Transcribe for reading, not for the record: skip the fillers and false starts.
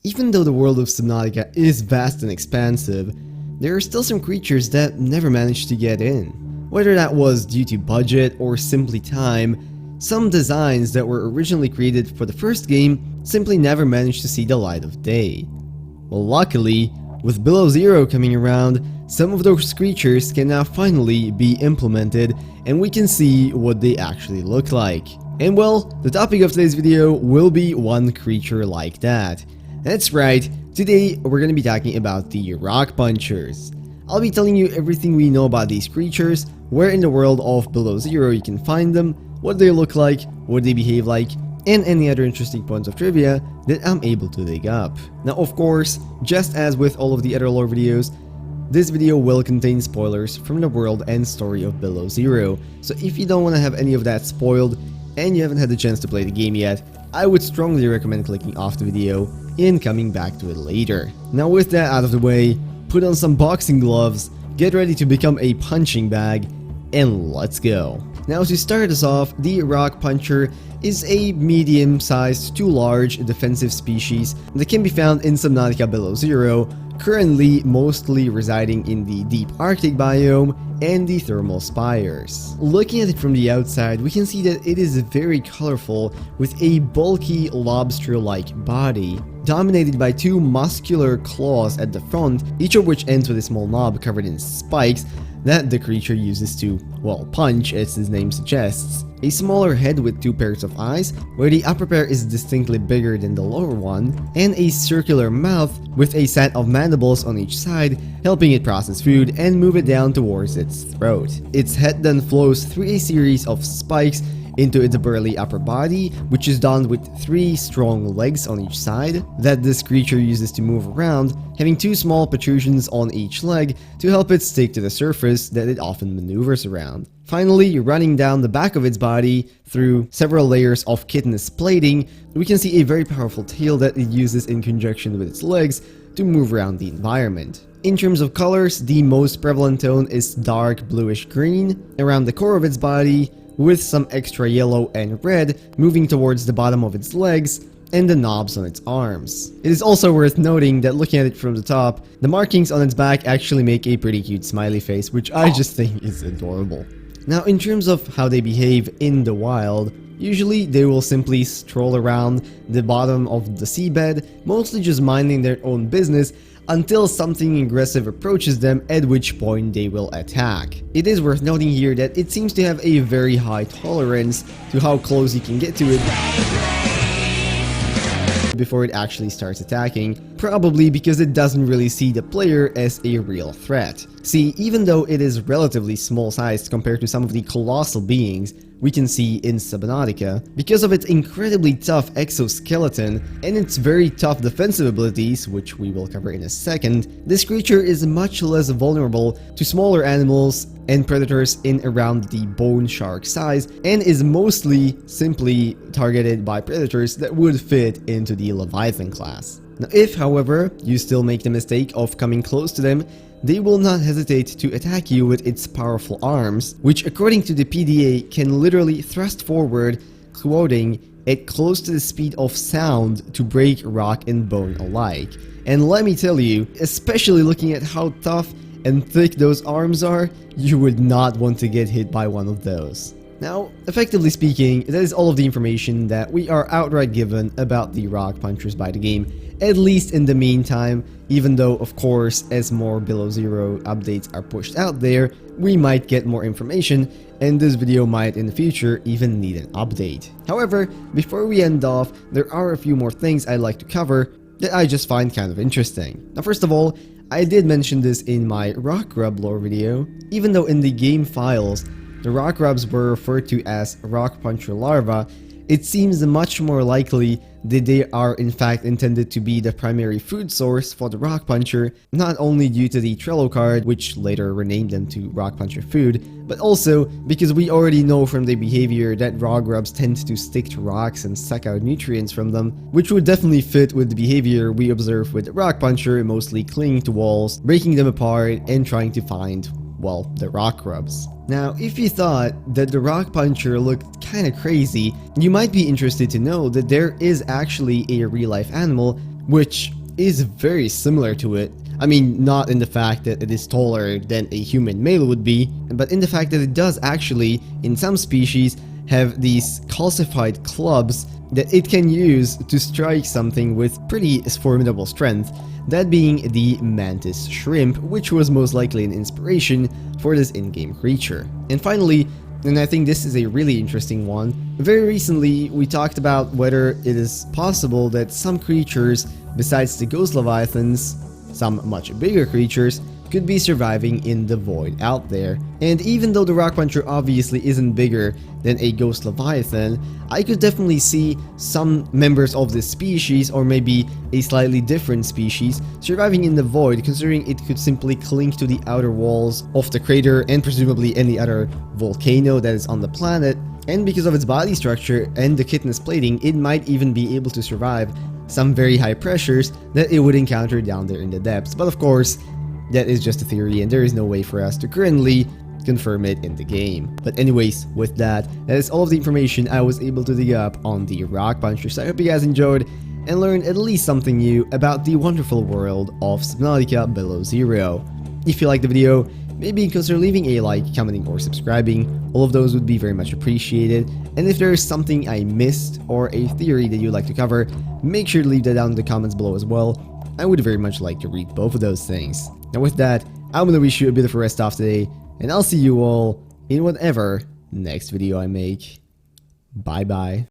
Even though the world of Subnautica is vast and expansive, there are still some creatures that never managed to get in. Whether that was due to budget or simply time, some designs that were originally created for the first game simply never managed to see the light of day. Well, luckily, with Below Zero coming around, some of those creatures can now finally be implemented and we can see what they actually look like. And well, the topic of today's video will be one creature like that. That's right, today we're going to be talking about the Rock Punchers. I'll be telling you everything we know about these creatures, where in the world of Below Zero you can find them, what they look like, what they behave like, and any other interesting points of trivia that I'm able to dig up. Now of course, just as with all of the other lore videos, this video will contain spoilers from the world and story of Below Zero, so if you don't want to have any of that spoiled and you haven't had the chance to play the game yet, I would strongly recommend clicking off the video and coming back to it later. Now with that out of the way, put on some boxing gloves, get ready to become a punching bag, and let's go. Now to start us off, the Rock Puncher is a medium-sized to large defensive species that can be found in Subnautica Below Zero, currently mostly residing in the deep Arctic biome and the thermal spires. Looking at it from the outside, we can see that it is very colorful with a bulky lobster-like body, dominated by two muscular claws at the front, each of which ends with a small knob covered in spikes that the creature uses to, well, punch, as its name suggests. A smaller head with two pairs of eyes, where the upper pair is distinctly bigger than the lower one, and a circular mouth with a set of mandibles on each side, helping it process food and move it down towards its throat. Its head then flows through a series of spikes into its burly upper body, which is donned with three strong legs on each side that this creature uses to move around, having two small protrusions on each leg to help it stick to the surface that it often maneuvers around. Finally, running down the back of its body through several layers of chitinous plating, we can see a very powerful tail that it uses in conjunction with its legs to move around the environment. In terms of colors, the most prevalent tone is dark bluish green around the core of its body, with some extra yellow and red moving towards the bottom of its legs and the knobs on its arms. It is also worth noting that looking at it from the top, the markings on its back actually make a pretty cute smiley face, which I just think is adorable. Now in terms of how they behave in the wild, usually they will simply stroll around the bottom of the seabed, mostly just minding their own business until something aggressive approaches them, at which point they will attack. It is worth noting here that it seems to have a very high tolerance to how close you can get to it before it actually starts attacking, probably because it doesn't really see the player as a real threat. See, even though it is relatively small sized compared to some of the colossal beings we can see in Subnautica, because of its incredibly tough exoskeleton and its very tough defensive abilities, which we will cover in a second, this creature is much less vulnerable to smaller animals and predators in around the bone shark size, and is mostly simply targeted by predators that would fit into the Leviathan class. Now if, however, you still make the mistake of coming close to them, they will not hesitate to attack you with its powerful arms, which according to the PDA can literally thrust forward, quoting, at close to the speed of sound to break rock and bone alike. And let me tell you, especially looking at how tough and thick those arms are, you would not want to get hit by one of those. Now, effectively speaking, that is all of the information that we are outright given about the Rock Punchers by the game, at least in the meantime, even though, of course, as more Below Zero updates are pushed out there, we might get more information, and this video might in the future even need an update. However, before we end off, there are a few more things I'd like to cover that I just find kind of interesting. Now first of all, I did mention this in my Rock Grub lore video, even though in the game files, the rock grubs were referred to as rock puncher larvae, it seems much more likely that they are in fact intended to be the primary food source for the rock puncher, not only due to the Trello card, which later renamed them to rock puncher food, but also because we already know from their behavior that rock grubs tend to stick to rocks and suck out nutrients from them, which would definitely fit with the behavior we observe with the rock puncher, mostly clinging to walls, breaking them apart, and trying to find, well, the rock grubs. Now, if you thought that the rock puncher looked kinda crazy, you might be interested to know that there is actually a real-life animal which is very similar to it. I mean, not in the fact that it is taller than a human male would be, but in the fact that it does actually, in some species, have these calcified clubs that it can use to strike something with pretty formidable strength, that being the mantis shrimp, which was most likely an inspiration for this in-game creature. And finally, and I think this is a really interesting one, very recently we talked about whether it is possible that some creatures, besides the ghost leviathans, some much bigger creatures, could be surviving in the void out there. And even though the rock puncher obviously isn't bigger than a ghost leviathan, I could definitely see some members of this species, or maybe a slightly different species, surviving in the void, considering it could simply cling to the outer walls of the crater and presumably any other volcano that is on the planet. And because of its body structure and the chitinous plating, it might even be able to survive some very high pressures that it would encounter down there in the depths. But of course, that is just a theory and there is no way for us to currently confirm it in the game. But anyways, with that is all of the information I was able to dig up on the rock puncher. So I hope you guys enjoyed and learned at least something new about the wonderful world of Subnautica below zero. If you liked the video, maybe consider leaving a like, commenting, or subscribing. All of those would be very much appreciated. And if there is something I missed or a theory that you'd like to cover, make sure to leave that down in the comments below as well. I would very much like to read both of those things. Now with that, I'm gonna wish you a beautiful rest of today, and I'll see you all in whatever next video I make. Bye bye.